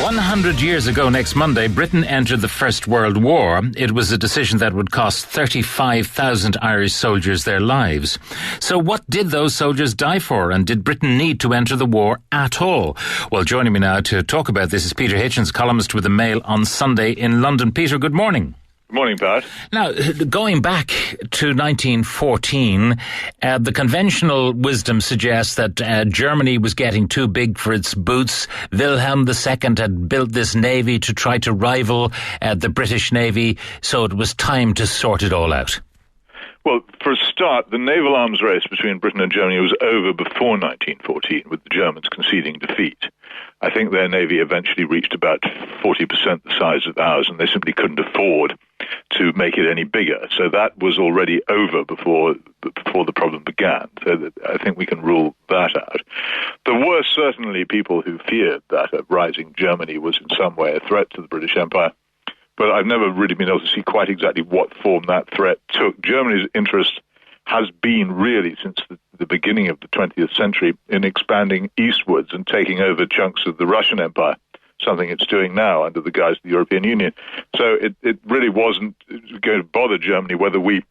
100 years ago next Monday, Britain entered the First World War. It was a decision that would cost 35,000 Irish soldiers their lives. So what did those soldiers die for, and did Britain need to enter the war at all? Well, joining me now to talk about this is Peter Hitchens, columnist with the Mail on Sunday in London. Peter, good morning. Morning, Pat. Now, going back to 1914, the conventional wisdom suggests that Germany was getting too big for its boots. Wilhelm II had built this navy to try to rival the British Navy, so it was time to sort it all out. Well, for a start, the naval arms race between Britain and Germany was over before 1914, with the Germans conceding defeat. I think their navy eventually reached about 40% the size of ours, and they simply couldn't afford to make it any bigger. So that was already over before the problem began. So I think we can rule that out. There were certainly people who feared that a rising Germany was in some way a threat to the British Empire, but I've never really been able to see quite exactly what form that threat took. Germany's interest has been really since the beginning of the 20th century in expanding eastwards and taking over chunks of the Russian Empire, something it's doing now under the guise of the European Union. So it really wasn't going to bother Germany whether we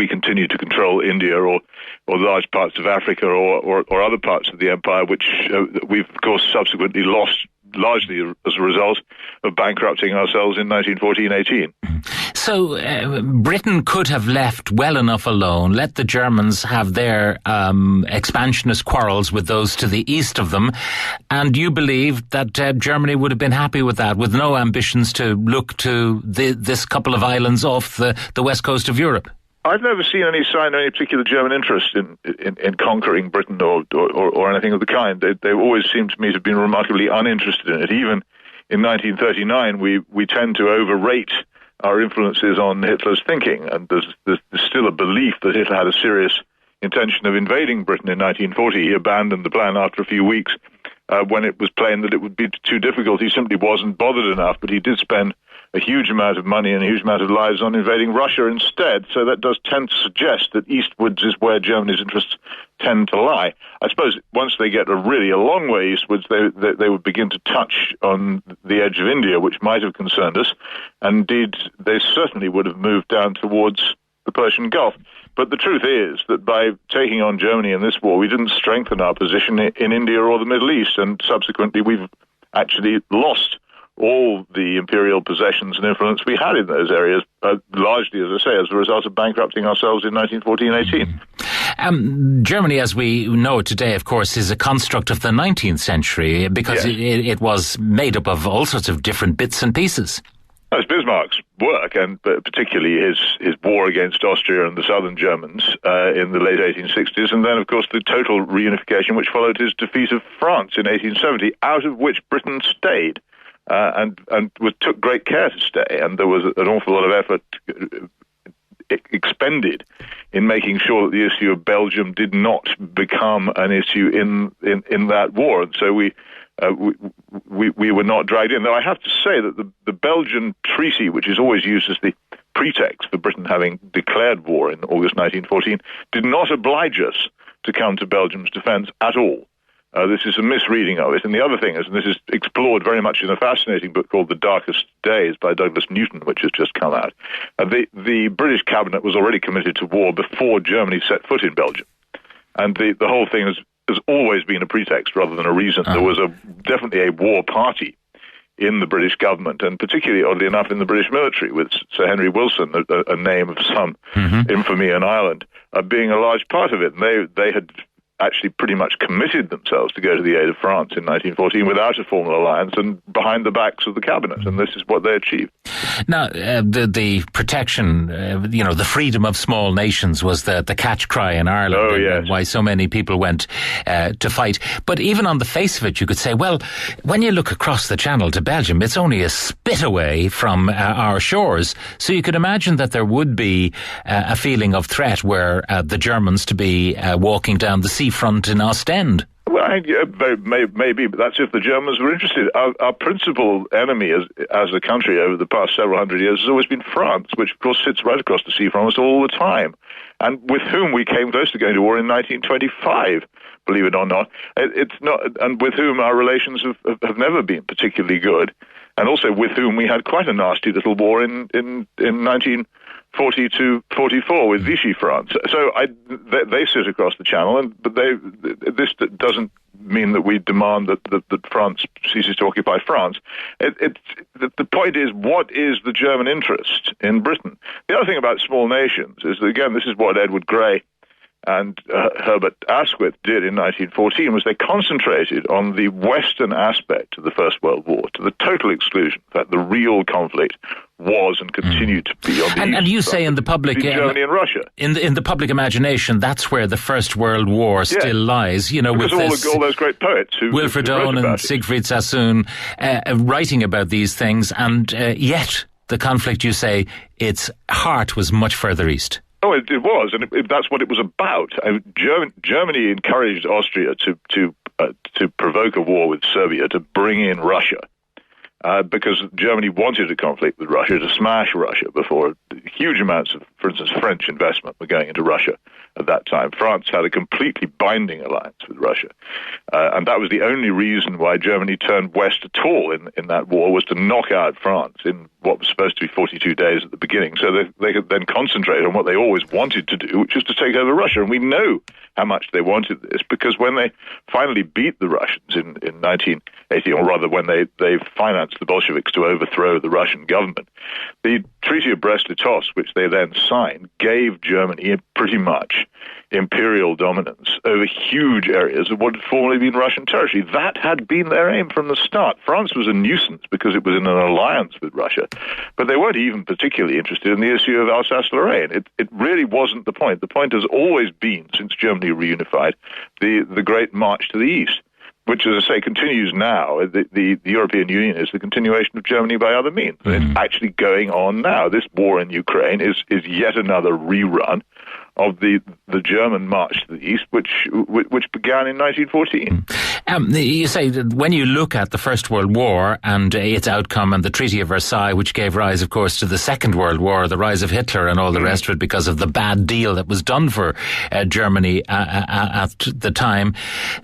continue to control India or large parts of Africa or other parts of the empire, which we've, of course, subsequently lost largely as a result of bankrupting ourselves in 1914-18. So Britain could have left well enough alone, let the Germans have their expansionist quarrels with those to the east of them, and you believe that Germany would have been happy with that, with no ambitions to look to this couple of islands off the west coast of Europe? I've never seen any sign of any particular German interest in conquering Britain or anything of the kind. They always seem to me to have been remarkably uninterested in it. Even in 1939, we tend to overrate our influences on Hitler's thinking, and there's still a belief that Hitler had a serious intention of invading Britain in 1940. He abandoned the plan after a few weeks when it was plain that it would be too difficult. He simply wasn't bothered enough, but he did spend a huge amount of money and a huge amount of lives on invading Russia instead. So that does tend to suggest that eastwards is where Germany's interests tend to lie. I suppose once they get really a long way eastwards, they would begin to touch on the edge of India, which might have concerned us. Indeed, they certainly would have moved down towards the Persian Gulf. But the truth is that by taking on Germany in this war, we didn't strengthen our position in India or the Middle East, and subsequently we've actually lost all the imperial possessions and influence we had in those areas, largely, as I say, as a result of bankrupting ourselves in 1914-18. Germany, as we know it today, of course, is a construct of the 19th century because it was made up of all sorts of different bits and pieces. That's Bismarck's work, and particularly his war against Austria and the southern Germans in the late 1860s, and then, of course, the total reunification which followed his defeat of France in 1870, out of which Britain stayed. And took great care to stay, and there was an awful lot of effort expended in making sure that the issue of Belgium did not become an issue in that war, and so we were not dragged in. Though I have to say that the Belgian treaty, which is always used as the pretext for Britain having declared war in August 1914, did not oblige us to come to Belgium's defence at all. This is a misreading of it. And the other thing is, and this is explored very much in a fascinating book called The Darkest Days by Douglas Newton, which has just come out, the British cabinet was already committed to war before Germany set foot in Belgium. And the whole thing has always been a pretext rather than a reason. There was definitely a war party in the British government, and particularly, oddly enough, in the British military, with Sir Henry Wilson, a name of some infamy in Ireland, being a large part of it. And they had actually pretty much committed themselves to go to the aid of France in 1914 without a formal alliance and behind the backs of the cabinet, and this is what they achieved. Now, the protection, the freedom of small nations was the catch cry in Ireland, and why so many people went to fight. But even on the face of it, you could say, well, when you look across the channel to Belgium, it's only a spit away from our shores, so you could imagine that there would be a feeling of threat were the Germans to be walking down the seafront in Ostend. Well, maybe, but that's if the Germans were interested. Our principal enemy as a country over the past several hundred years has always been France, which, of course, sits right across the sea from us all the time, and with whom we came close to going to war in 1925. believe it or not. It's not, and with whom our relations have never been particularly good, and also with whom we had quite a nasty little war in 1940 to 44 with Vichy France. So they sit across the channel, but this doesn't mean that we demand that France ceases to occupy France. The point is, what is the German interest in Britain? The other thing about small nations is that, again, this is what Edward Grey and Herbert Asquith did in 1914, was they concentrated on the Western aspect of the First World War to the total exclusion that the real conflict was and continued to be on the and you say in the public Germany and Russia. In the public imagination, that's where the First World War still lies. You know, because with all those great poets who Wilfred Owen and Siegfried Sassoon writing about these things, and yet the conflict, you say, its heart was much further east. Oh, it was, and that's what it was about. Germany encouraged Austria to provoke a war with Serbia, to bring in Russia, because Germany wanted a conflict with Russia, to smash Russia before huge amounts of, for instance, French investment were going into Russia at that time. France had a completely binding alliance with Russia, and that was the only reason why Germany turned west at all in that war, was to knock out France in what was supposed to be 42 days at the beginning, so they could then concentrate on what they always wanted to do, which was to take over Russia. And we know how much they wanted this, because when they finally beat the Russians in 1918, or rather when they financed the Bolsheviks to overthrow the Russian government, the Treaty of Brest-Litovsk, which they then signed, gave Germany pretty much imperial dominance over huge areas of what had formerly been Russian territory. That had been their aim from the start. France was a nuisance because it was in an alliance with Russia, but they weren't even particularly interested in the issue of Alsace-Lorraine. It really wasn't the point. The point has always been, since Germany reunified, the great march to the east, which, as I say, continues now. The European Union is the continuation of Germany by other means. It's actually going on now. This war in Ukraine is yet another rerun of the German march to the east, which began in 1914. You say that when you look at the First World War and its outcome, and the Treaty of Versailles, which gave rise, of course, to the Second World War, the rise of Hitler and all the rest of it, because of the bad deal that was done for Germany at the time,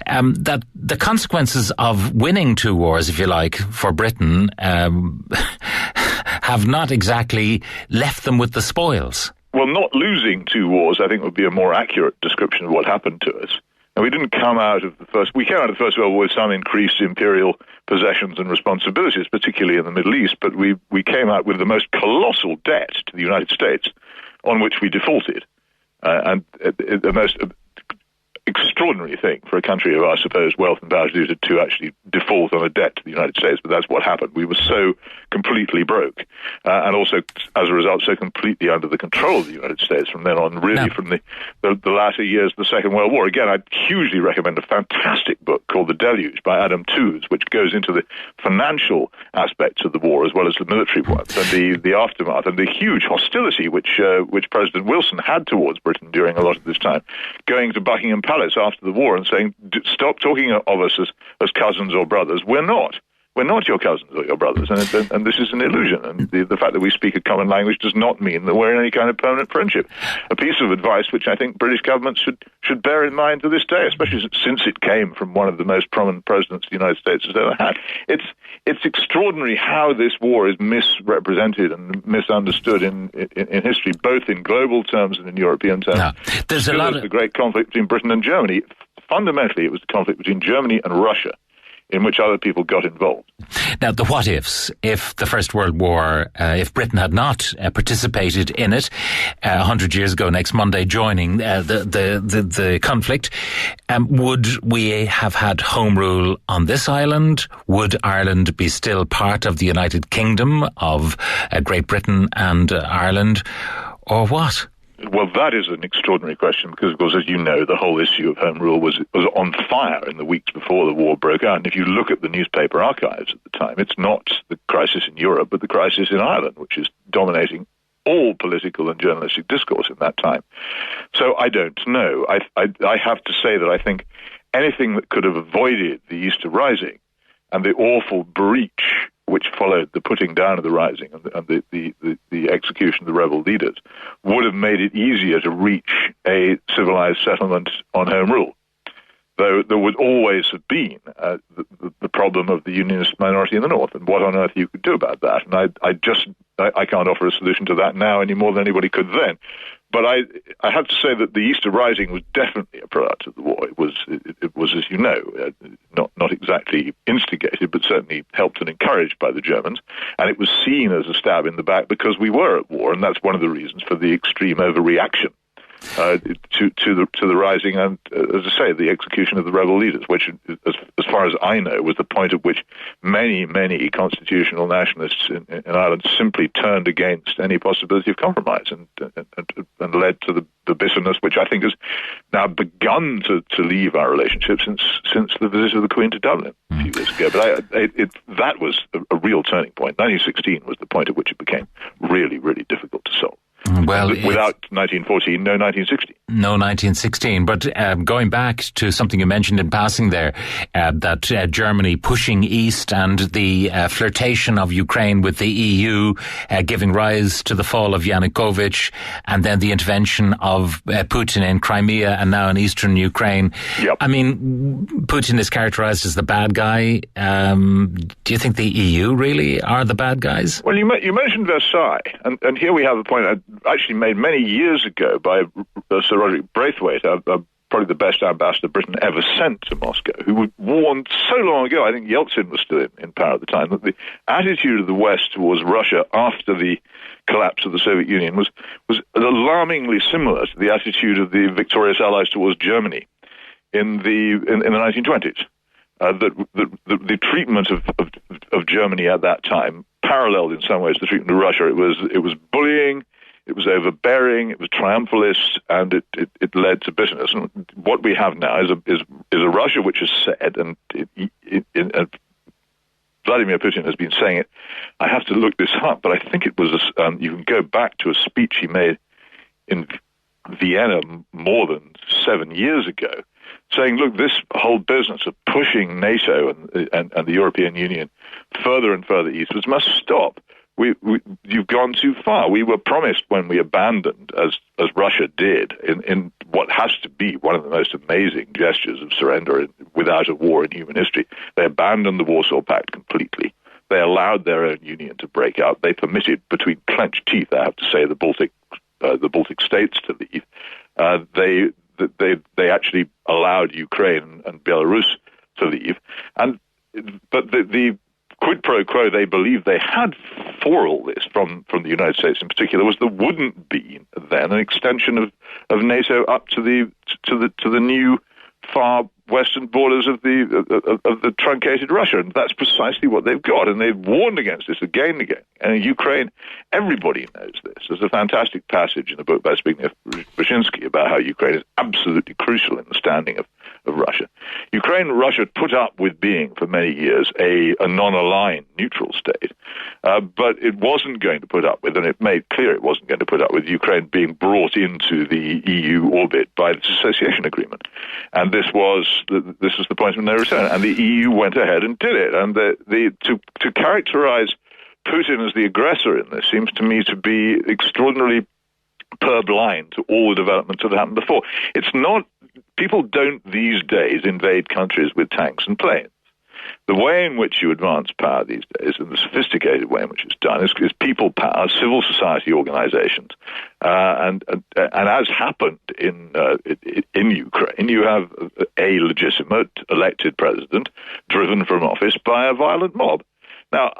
that the consequences of winning two wars, if you like, for Britain have not exactly left them with the spoils. Well, not losing two wars, I think, would be a more accurate description of what happened to us. And we came out of the First World War with some increased imperial possessions and responsibilities, particularly in the Middle East, but we came out with the most colossal debt to the United States, on which we defaulted. And the most extraordinary thing for a country of our supposed wealth and power to do, to actually default on a debt to the United States, but that's what happened. We were so completely broke, and also, as a result, so completely under the control of the United States from then on, really from the latter years of the Second World War. Again, I'd hugely recommend a fantastic book called The Deluge by Adam Tooze, which goes into the financial aspects of the war as well as the military ones, and the aftermath, and the huge hostility which President Wilson had towards Britain during a lot of this time, going to Buckingham Palace after the war and saying, stop talking of us as cousins or brothers. We're not your cousins or your brothers, and this is an illusion. And the fact that we speak a common language does not mean that we're in any kind of permanent friendship. A piece of advice which I think British governments should bear in mind to this day, especially since it came from one of the most prominent presidents the United States has ever had. It's extraordinary how this war is misrepresented and misunderstood in history, both in global terms and in European terms. No, there's a lot of the great conflict between Britain and Germany. Fundamentally, it was the conflict between Germany and Russia, in which other people got involved. Now, the what-ifs, if the First World War, if Britain had not participated in it 100 years ago next Monday, joining the conflict, would we have had home rule on this island? Would Ireland be still part of the United Kingdom of Great Britain and Ireland, or what? Well, that is an extraordinary question because, of course, as you know, the whole issue of home rule was on fire in the weeks before the war broke out. And if you look at the newspaper archives at the time, it's not the crisis in Europe, but the crisis in Ireland, which is dominating all political and journalistic discourse in that time. So I don't know. I have to say that I think anything that could have avoided the Easter Rising and the awful breach which followed the putting down of the rising and the execution of the rebel leaders would have made it easier to reach a civilized settlement on home rule. though there would always have been the problem of the unionist minority in the north, and what on earth you could do about that. And I can't offer a solution to that now any more than anybody could then. But I have to say that the Easter Rising was definitely a product of the war. It was, as you know, not exactly instigated, but certainly helped and encouraged by the Germans. And it was seen as a stab in the back because we were at war, and that's one of the reasons for the extreme overreaction to the Rising, and as I say, the execution of the rebel leaders, which, as far as I know, was the point at which many constitutional nationalists in Ireland simply turned against any possibility of compromise, and led to the bitterness, which I think has now begun to leave our relationship since the visit of the Queen to Dublin a few years ago. But that was a real turning point. 1916 was the point at which it became really difficult to solve. Well, without 1914, no 1916. No 1916. But going back to something you mentioned in passing there, that Germany pushing east and the flirtation of Ukraine with the EU, giving rise to the fall of Yanukovych, and then the intervention of Putin in Crimea and now in eastern Ukraine. Yep. I mean, Putin is characterized as the bad guy. Do you think the EU really are the bad guys? Well, you mentioned Versailles, and here we have a point actually made many years ago by Sir Roderick Braithwaite, probably the best ambassador Britain ever sent to Moscow, who warned so long ago, I think Yeltsin was still in power at the time, that the attitude of the West towards Russia after the collapse of the Soviet Union was alarmingly similar to the attitude of the victorious Allies towards Germany in the 1920s. The treatment of Germany at that time paralleled in some ways the treatment of Russia. It was bullying, it was overbearing, it was triumphalist, and it led to bitterness. And what we have now is a Russia which has said, and Vladimir Putin has been saying it. I have to look this up, but I think it was you can go back to a speech he made in Vienna more than 7 years ago, saying, look, this whole business of pushing NATO and the European Union further and further eastwards must stop. You've gone too far. We were promised when we abandoned, as Russia did, in what has to be one of the most amazing gestures of surrender without a war in human history. They abandoned the Warsaw Pact completely. They allowed their own union to break out. They permitted, between clenched teeth, I have to say, the Baltic states to leave. They actually allowed Ukraine and Belarus to leave, but the quid pro quo they believed they had for all this from the United States in particular was there wouldn't be then an extension of NATO up to the new far western borders of the truncated Russia, and that's precisely what they've got, and they've warned against this again and again. And in Ukraine, everybody knows this. There's a fantastic passage in the book by Zbigniew Brzezinski about how Ukraine is absolutely crucial in the standing of Russia. Russia put up with being for many years a non-aligned neutral state, but it wasn't going to put up with, and it made clear it wasn't going to put up with Ukraine being brought into the EU orbit by this association agreement. And this was the point of no return. And the EU went ahead and did it. And to characterize Putin as the aggressor in this seems to me to be extraordinarily purblind to all the developments that happened before. It's not. People don't these days invade countries with tanks and planes. The way in which you advance power these days, and the sophisticated way in which it's done, is people power, civil society organizations, and as happened in Ukraine, you have a legitimate elected president driven from office by a violent mob. Now,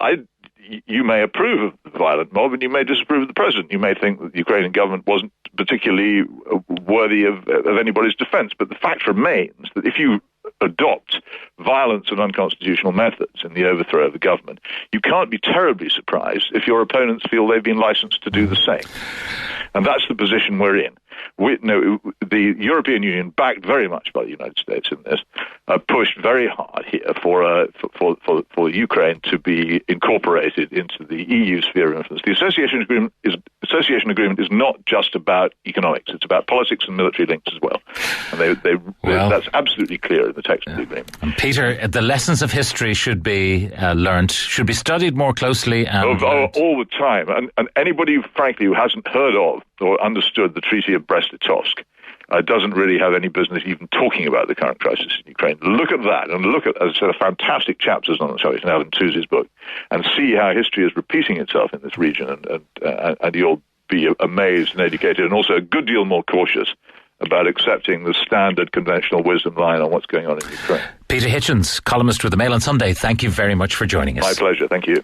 you may approve of the violent mob, and you may disapprove of the president. You may think that the Ukrainian government wasn't particularly worthy of anybody's defense, but the fact remains that if you adopt violence and unconstitutional methods in the overthrow of the government, you can't be terribly surprised if your opponents feel they've been licensed to do the same. And that's the position we're in. The European Union, backed very much by the United States in this, pushed very hard here for Ukraine to be incorporated into the EU sphere of influence. The association agreement is not just about economics; it's about politics and military links as well. And that's absolutely clear in the text of the agreement. And Peter, the lessons of history should be learnt, should be studied more closely, and all the time. And anybody, frankly, who hasn't heard of or understood the Treaty of Brest-Litovsk doesn't really have any business even talking about the current crisis in Ukraine. Look at that, and look at, as I said, fantastic chapters on the subject in Alan Tooze's book, and see how history is repeating itself in this region, and you'll be amazed and educated, and also a good deal more cautious about accepting the standard conventional wisdom line on what's going on in Ukraine. Peter Hitchens, columnist with the Mail on Sunday, thank you very much for joining us. My pleasure, thank you.